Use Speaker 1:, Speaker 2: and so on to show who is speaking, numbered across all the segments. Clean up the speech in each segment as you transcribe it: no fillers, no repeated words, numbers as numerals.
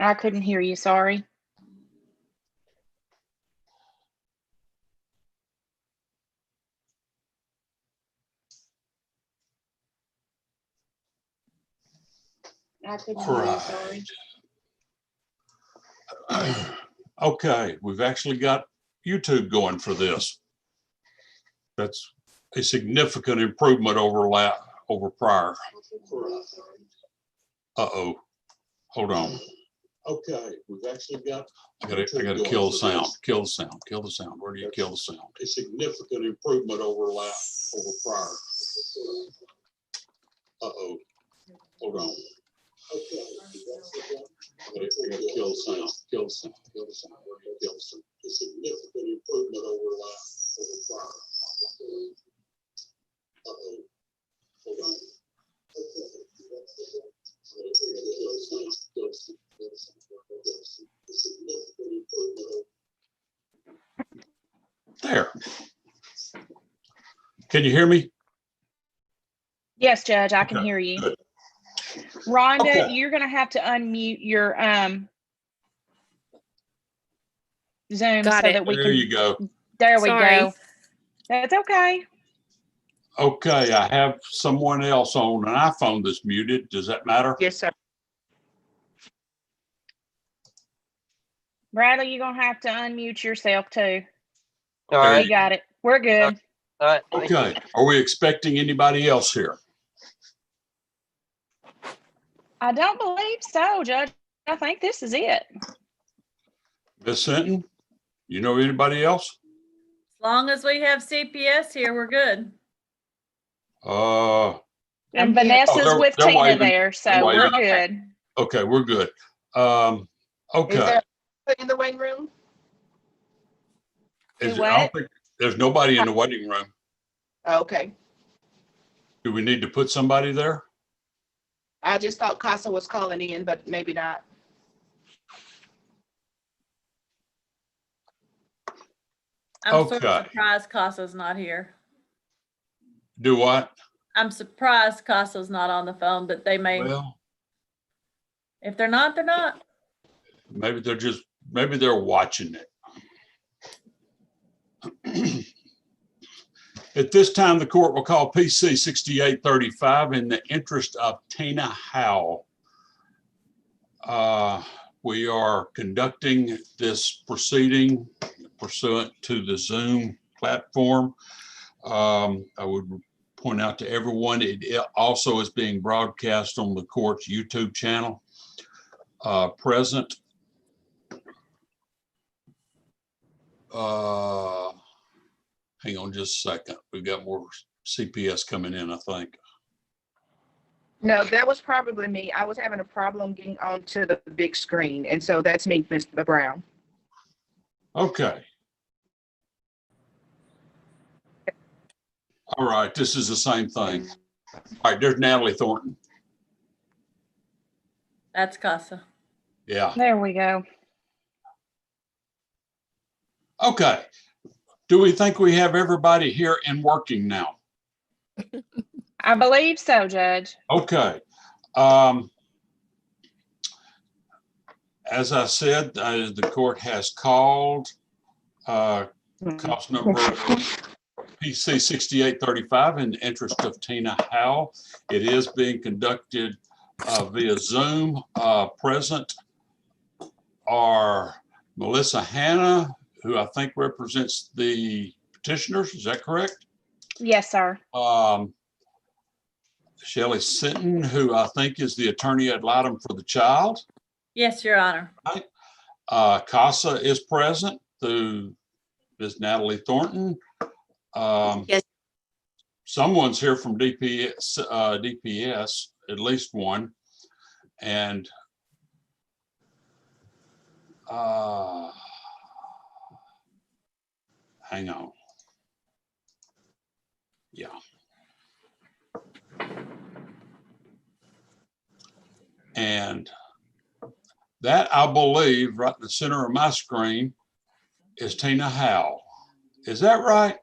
Speaker 1: I couldn't hear you, sorry. I couldn't hear you, sorry.
Speaker 2: Okay, we've actually got YouTube going for this. That's a significant improvement over prior. Uh-oh, hold on. Okay, we've actually got. I gotta kill the sound. Kill the sound. Kill the sound. Where do you kill the sound? A significant improvement over prior. Uh-oh, hold on. Okay, I gotta kill the sound. Kill the sound. Kill the sound. Where do you kill the sound? A significant improvement over prior. Uh-oh, hold on. There. Can you hear me?
Speaker 1: Yes, Judge, I can hear you.
Speaker 2: Good.
Speaker 1: Rhonda, you're going to have to unmute your Zoom
Speaker 3: Got
Speaker 1: so
Speaker 3: it.
Speaker 1: that we can.
Speaker 2: There you go.
Speaker 1: There we
Speaker 3: Sorry.
Speaker 1: go. That's okay.
Speaker 2: Okay, I have someone else on an iPhone that's muted. Does that matter?
Speaker 3: Yes, sir.
Speaker 1: Bradley, you're going to have to unmute yourself too.
Speaker 4: All right.
Speaker 1: We got it. We're good.
Speaker 4: All right.
Speaker 2: Okay. Are we expecting anybody else here?
Speaker 1: I don't believe so, Judge. I think this is it.
Speaker 2: Miss Sinton, you know anybody else?
Speaker 5: As long as we have CPS here, we're good.
Speaker 1: And Vanessa's with
Speaker 2: they're
Speaker 1: Tina
Speaker 2: waving.
Speaker 1: there, so
Speaker 2: They're
Speaker 1: we're
Speaker 2: waving.
Speaker 1: good.
Speaker 2: Okay, we're good. Okay.
Speaker 3: Is there in the waiting room?
Speaker 2: I don't
Speaker 1: what?
Speaker 2: think there's nobody in the waiting room.
Speaker 3: Okay.
Speaker 2: Do we need to put somebody there?
Speaker 3: I just thought Casa was calling in, but maybe not.
Speaker 5: I'm sort
Speaker 2: Okay.
Speaker 5: of surprised Casa's not here.
Speaker 2: Do what?
Speaker 5: I'm surprised Casa's not on the phone, but they may.
Speaker 2: Well,
Speaker 5: If they're not, they're not.
Speaker 2: maybe they're watching it. At this time, the court will call PC06835 in the interest of Tina Howell. We are conducting this proceeding pursuant to the Zoom platform. I would point out to everyone, it also is being broadcast on the court's YouTube channel. Present. Hang on just a second. We've got more CPS coming in, I think.
Speaker 3: No, that was probably me. I was having a problem getting onto the big screen. And so that's me, Mr. Brown.
Speaker 2: Okay. All right, this is the same thing. All right, there's Natalie Thornton.
Speaker 5: That's Casa.
Speaker 2: Yeah.
Speaker 1: There we go.
Speaker 2: Okay. Do we think we have everybody here and working now?
Speaker 1: I believe so, Judge.
Speaker 2: Okay. As I said, the court has called cause number PC06835 in the interest of Tina Howell. It is being conducted via Zoom. Present are Melissa Hanna, who I think represents the petitioners. Is that correct?
Speaker 1: Yes, sir.
Speaker 2: Shelley Sinton, who I think is the attorney ad litem for the child.
Speaker 5: Yes, Your Honor.
Speaker 2: Right. Casa is present through Ms. Natalie Thornton.
Speaker 3: Yes.
Speaker 2: Someone's here from DPS, at least one. And hang on. Yeah. And that, I believe, right in the center of my screen is Tina Howell. Is that right?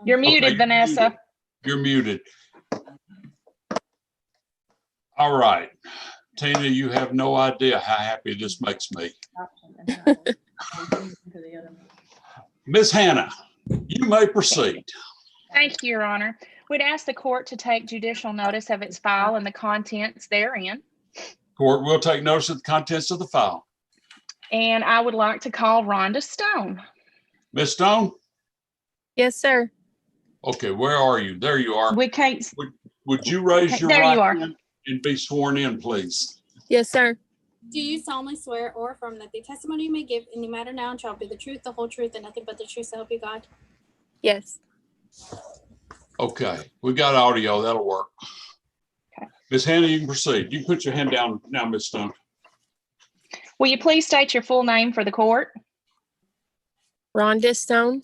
Speaker 1: You're muted,
Speaker 2: Okay,
Speaker 1: Vanessa.
Speaker 2: You're muted. All right. Tina, you have no idea how happy this makes me. Ms. Hannah, you may proceed.
Speaker 1: Thank you, Your Honor. We'd ask the court to take judicial notice of its file and the contents therein.
Speaker 2: Court will take notice of the contents of the file.
Speaker 1: And I would like to call Rhonda Stone.
Speaker 2: Ms. Stone?
Speaker 4: Yes, sir.
Speaker 2: Okay, where are you? There you are.
Speaker 1: We can't,
Speaker 2: Would you raise your
Speaker 1: there you
Speaker 2: right
Speaker 1: are.
Speaker 2: hand and be sworn in, please?
Speaker 4: Yes, sir.
Speaker 6: Do you solemnly swear or affirm that the testimony you may give in the matter now shall be the truth, the whole truth, and nothing but the truth, so help you God?
Speaker 4: Yes.
Speaker 2: Okay, we got audio. That'll work.
Speaker 1: Okay.
Speaker 2: Ms. Hannah, you can proceed. You can put your hand down now, Ms. Stone.
Speaker 1: Will you please state your full name for the court?
Speaker 4: Rhonda Stone,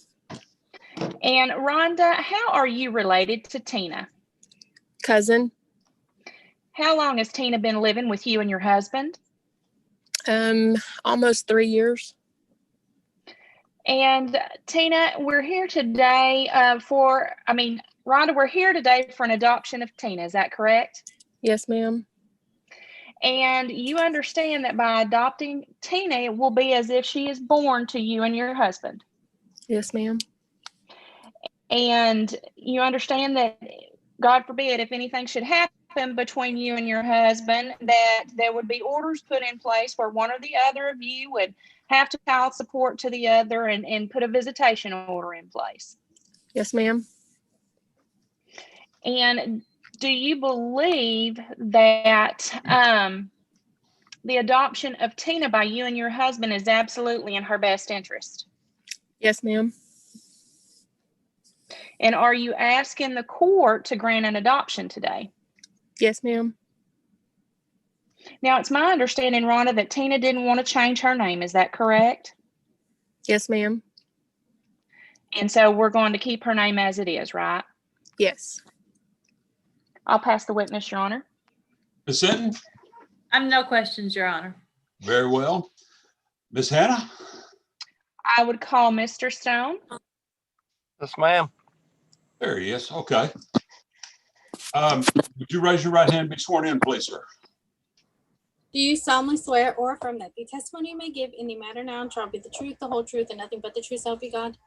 Speaker 1: And Rhonda, how are you related to Tina?
Speaker 4: cousin.
Speaker 1: How long has Tina been living with you and your husband?
Speaker 4: Almost 3 years.
Speaker 1: And Tina, we're here today Rhonda, we're here today for an adoption of Tina. Is that correct?
Speaker 4: Yes, ma'am.
Speaker 1: And you understand that by adopting Tina, it will be as if she is born to you and your husband.
Speaker 4: Yes, ma'am.
Speaker 1: And you understand that, God forbid, if anything should happen between you and your husband, that there would be orders put in place where one or the other of you would have to child support to the other and put a visitation order in place.
Speaker 4: Yes, ma'am.
Speaker 1: And do you believe that the adoption of Tina by you and your husband is absolutely in her best interest?
Speaker 4: Yes, ma'am.
Speaker 1: And are you asking the court to grant an adoption today?
Speaker 4: Yes, ma'am.
Speaker 1: Now, it's my understanding, Rhonda, that Tina didn't want to change her name. Is that correct?
Speaker 4: Yes, ma'am.
Speaker 1: And so we're going to keep her name as it is, right?
Speaker 4: Yes.
Speaker 1: I'll pass the witness, Your Honor.
Speaker 2: Ms. Sinton?
Speaker 5: No questions, Your Honor.
Speaker 2: Very well. Ms. Hannah?
Speaker 1: I would call Mr. Stone.
Speaker 7: Yes, ma'am.
Speaker 2: There he is. Okay. Would you raise your right hand and be sworn in, please, sir?
Speaker 6: Do you solemnly swear or affirm that the testimony you may give in the matter now shall be the truth, the whole truth, and nothing but the truth, so help you God?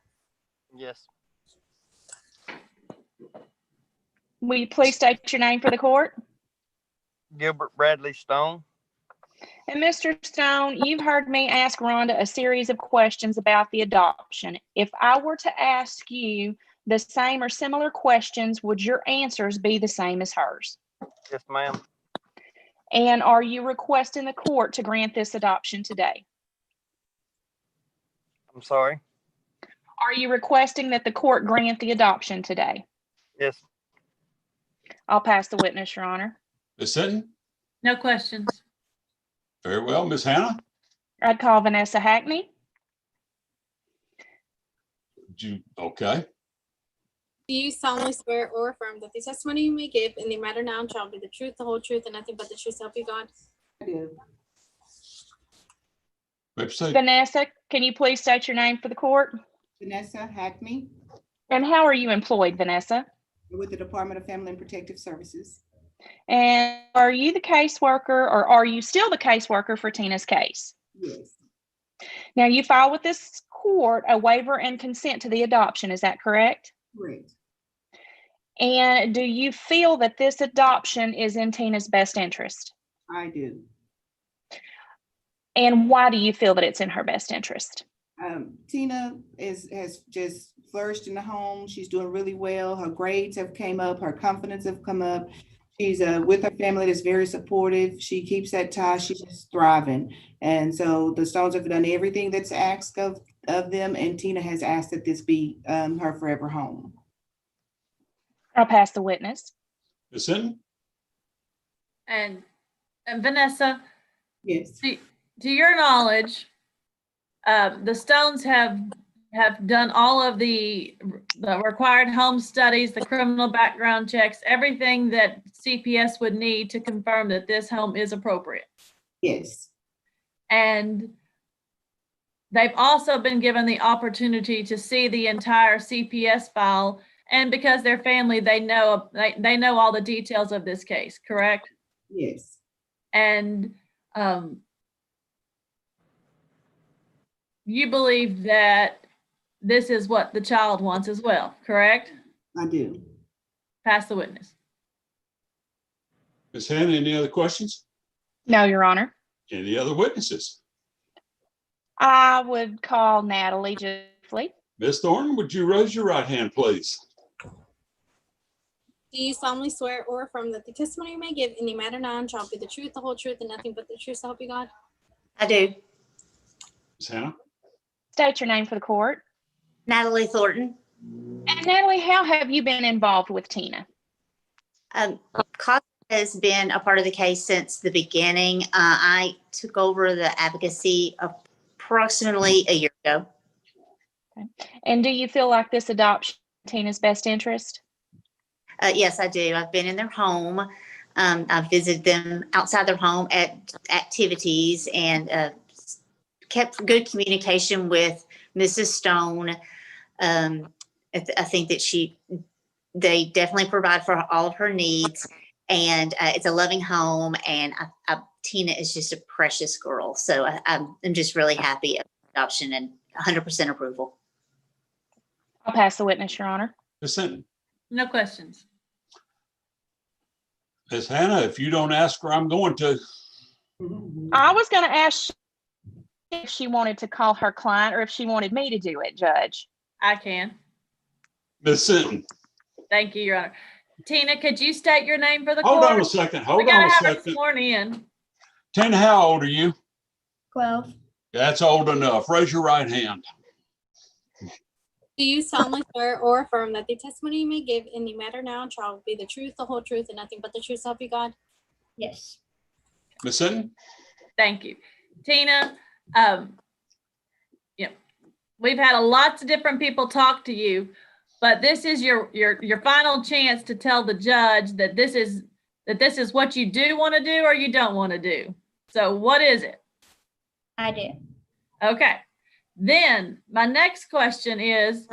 Speaker 7: Yes.
Speaker 1: Will you please state your name for the court?
Speaker 7: Gilbert Bradley Stone.
Speaker 1: And Mr. Stone, you've heard me ask Rhonda a series of questions about the adoption. If I were to ask you the same or similar questions, would your answers be the same as hers?
Speaker 7: Yes, ma'am.
Speaker 1: And are you requesting the court to grant this adoption today?
Speaker 7: I'm sorry.
Speaker 1: Are you requesting that the court grant the adoption today?
Speaker 7: Yes.
Speaker 1: I'll pass the witness, Your Honor.
Speaker 2: Ms. Sinton?
Speaker 5: No questions.
Speaker 2: Very well. Ms. Hannah?
Speaker 1: I'd call Vanessa Hackney.
Speaker 2: Okay.
Speaker 6: Do you solemnly swear or affirm that the testimony you may give in the matter now shall be the truth, the whole truth, and nothing but the truth, so help you God?
Speaker 3: I do.
Speaker 2: May I proceed?
Speaker 1: Vanessa, can you please state your name for the court?
Speaker 8: Vanessa Hackney
Speaker 1: And how are you employed, Vanessa?
Speaker 8: with the Department of Family and Protective Services.
Speaker 1: And are you the caseworker, or are you still the caseworker for Tina's case?
Speaker 8: Yes,
Speaker 1: Now, you filed with this court a waiver and consent to the adoption, is that correct?
Speaker 8: correct.
Speaker 1: And do you feel that this adoption is in Tina's best interest?
Speaker 8: I do.
Speaker 1: And why do you feel that it's in her best interest?
Speaker 8: Tina has just flourished in the home. She's doing really well. Her grades have came up. Her confidence have come up. She's with her family that's very supportive. She keeps that tie. She's just thriving. And so the Stones have done everything that's asked of them. And Tina has asked that this be her forever home.
Speaker 1: I'll pass the witness.
Speaker 2: Ms. Sinton?
Speaker 5: And Vanessa,
Speaker 8: Yes,
Speaker 5: to your knowledge, the Stones have done all of the required home studies, the criminal background checks, everything that CPS would need to confirm that this home is appropriate.
Speaker 8: yes,
Speaker 5: And they've also been given the opportunity to see the entire CPS file. And because they're family, they know all the details of this case, correct?
Speaker 8: yes,
Speaker 5: And you believe that this is what the child wants as well, correct?
Speaker 8: I do.
Speaker 5: Pass the witness.
Speaker 2: Ms. Hannah, any other questions?
Speaker 1: No, Your Honor.
Speaker 2: Any other witnesses?
Speaker 1: I would call Natalie Jiffley.
Speaker 2: Ms. Thornton, would you raise your right hand, please?
Speaker 6: Do you solemnly swear or affirm that the testimony you may give in the matter now shall be the truth, the whole truth, and nothing but the truth, so help you God?
Speaker 9: I do.
Speaker 2: Ms. Hannah?
Speaker 1: State your name for the court.
Speaker 9: Natalie Thornton.
Speaker 1: And Natalie, how have you been involved with Tina?
Speaker 9: Costa has been a part of the case since the beginning. I took over the advocacy approximately a year ago.
Speaker 1: Okay. And do you feel like this adoption is in Tina's best interest?
Speaker 9: Yes, I do. I've been in their home. I've visited them outside their home at activities and kept good communication with Mrs. Stone. I think that they definitely provide for all of her needs, and it's a loving home, and Tina is just a precious girl. So I'm just really happy about adoption and 100% approval.
Speaker 1: I'll pass the witness, Your Honor.
Speaker 2: Ms. Hinton?
Speaker 5: No questions.
Speaker 2: Ms. Hannah, if you don't ask her, I'm going to.
Speaker 1: I was going to ask if she wanted to call her client or if she wanted me to do it, Judge.
Speaker 5: I can.
Speaker 2: Ms. Hinton?
Speaker 5: Thank you, Your Honor. Tina, could you state your name for the
Speaker 2: Hold
Speaker 5: court?
Speaker 2: on a second.
Speaker 5: We
Speaker 2: Hold on
Speaker 5: gotta
Speaker 2: a
Speaker 5: have her
Speaker 2: second.
Speaker 5: sworn in.
Speaker 2: Tina, how old are you?
Speaker 6: 12.
Speaker 2: That's old enough. Raise your right hand.
Speaker 6: Do you solemnly swear or affirm that the testimony you may give in the matter now in trial will be the truth, the whole truth, and nothing but the truth, so help you God?
Speaker 9: Yes.
Speaker 2: Ms. Hinton?
Speaker 5: Thank you. Tina, we've had lots of different people talk to you, but this is your final chance to tell the judge that this is what you do want to do or you don't want to do. So what is it?
Speaker 9: I do.
Speaker 5: Okay. Then my next question is,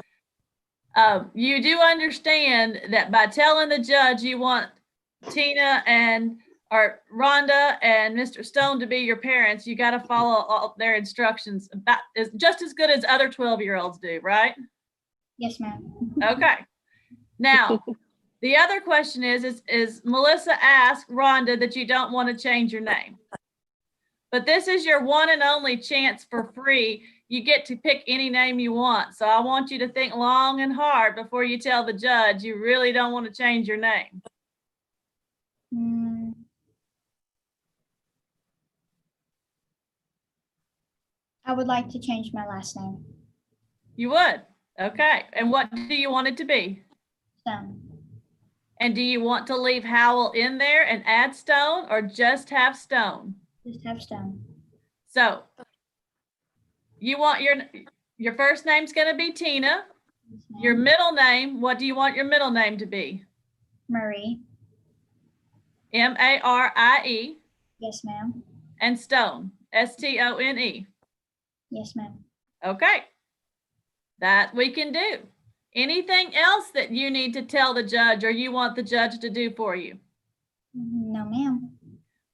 Speaker 5: you do understand that by telling the judge you want Tina or Rhonda and Mr. Stone to be your parents, you got to follow all their instructions just as good as other 12-year-olds do, right?
Speaker 9: Yes, ma'am.
Speaker 5: Okay. Now, the other question is Melissa asked Rhonda that you don't want to change your name. But this is your one and only chance for free. You get to pick any name you want. So I want you to think long and hard before you tell the judge you really don't want to change your name.
Speaker 9: I would like to change my last name.
Speaker 5: You would? Okay. And what do you want it to be?
Speaker 9: Stone.
Speaker 5: And do you want to leave Howell in there and add Stone or just have Stone?
Speaker 9: Just have Stone.
Speaker 5: So you want your first name's going to be Tina.
Speaker 9: Yes, ma'am.
Speaker 5: Your middle name, what do you want your middle name to be?
Speaker 9: Marie.
Speaker 5: M-A-R-I-E.
Speaker 9: Yes, ma'am.
Speaker 5: And Stone, S-T-O-N-E.
Speaker 9: Yes, ma'am.
Speaker 5: Okay. That we can do. Anything else that you need to tell the judge or you want the judge to do for you?
Speaker 9: No, ma'am.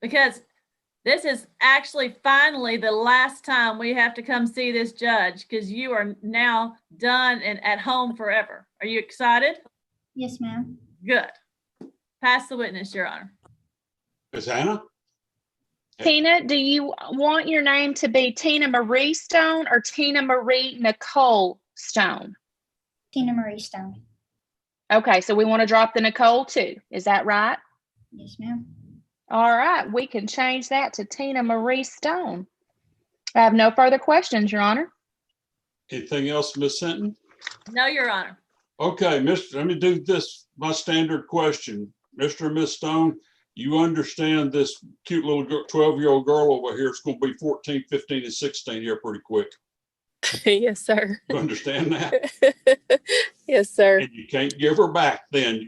Speaker 5: Because this is actually finally the last time we have to come see this judge because you are now done and at home forever. Are you excited?
Speaker 9: Yes, ma'am.
Speaker 5: Good. Pass the witness, Your Honor.
Speaker 2: Ms. Hannah?
Speaker 1: Tina, do you want your name to be Tina Marie Stone or Tina Marie Nicole Stone?
Speaker 9: Tina Marie Stone.
Speaker 1: Okay, so we want to drop the Nicole too. Is that right?
Speaker 9: Yes, ma'am.
Speaker 1: All right, we can change that to Tina Marie Stone. I have no further questions, Your Honor.
Speaker 2: Anything else, Ms. Hinton?
Speaker 5: No, Your Honor.
Speaker 2: Okay, let me do this, my standard question. Mr. and Ms. Stone, you understand this cute little 12-year-old girl over here is going to be 14, 15, and 16 here pretty quick.
Speaker 4: Yes, sir.
Speaker 2: You understand that?
Speaker 4: Yes, sir.
Speaker 2: And you can't give her back then.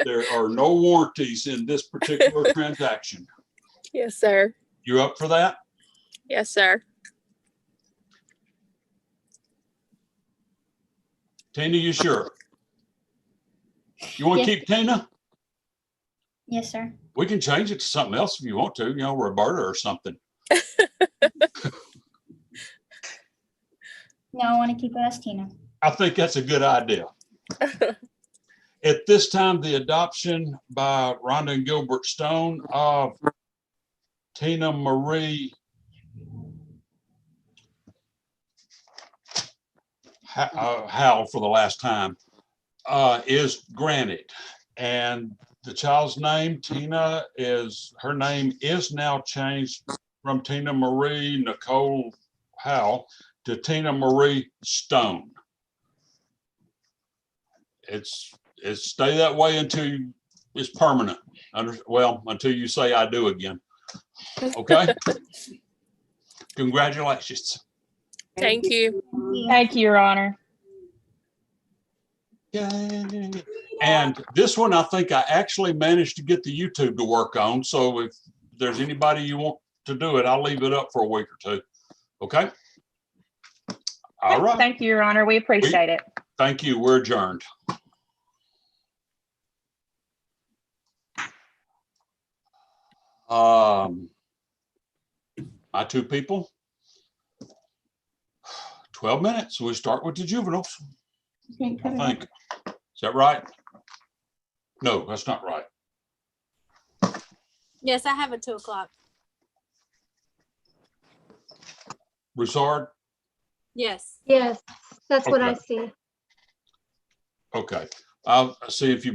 Speaker 2: There are no warranties in this particular transaction.
Speaker 4: Yes, sir.
Speaker 2: You up for that?
Speaker 4: Yes, sir.
Speaker 2: Tina, you sure? You want to
Speaker 9: Yes.
Speaker 2: keep Tina?
Speaker 9: Yes, sir.
Speaker 2: We can change it to something else if you want to, Roberta or something.
Speaker 10: No, I want to keep it as Tina.
Speaker 2: I think that's a good idea. At this time, the adoption by Rhonda and Gilbert Stone of Tina Marie Howell for the last time is granted. And the child's name, Tina, her name is now changed from Tina Marie Nicole Howell to Tina Marie Stone. It's stay that way until it's permanent. Until you say I do again. Okay. Congratulations.
Speaker 4: Thank you.
Speaker 1: Thank you, Your Honor.
Speaker 2: Yay. And this one, I think I actually managed to get the YouTube to work on. So if there's anybody you want to do it, I'll leave it up for a week or two. Okay. All right.
Speaker 1: Thank you, Your Honor. We appreciate it.
Speaker 2: Thank you. We're adjourned. My two people. 12 minutes. We start with the juveniles. I think. Is that right? No, that's not right.
Speaker 6: Yes, I have a 2 o'clock.
Speaker 2: Broussard?
Speaker 6: Yes.
Speaker 10: Yes, that's what I
Speaker 2: Okay.
Speaker 10: see.
Speaker 2: Okay. I'll see if you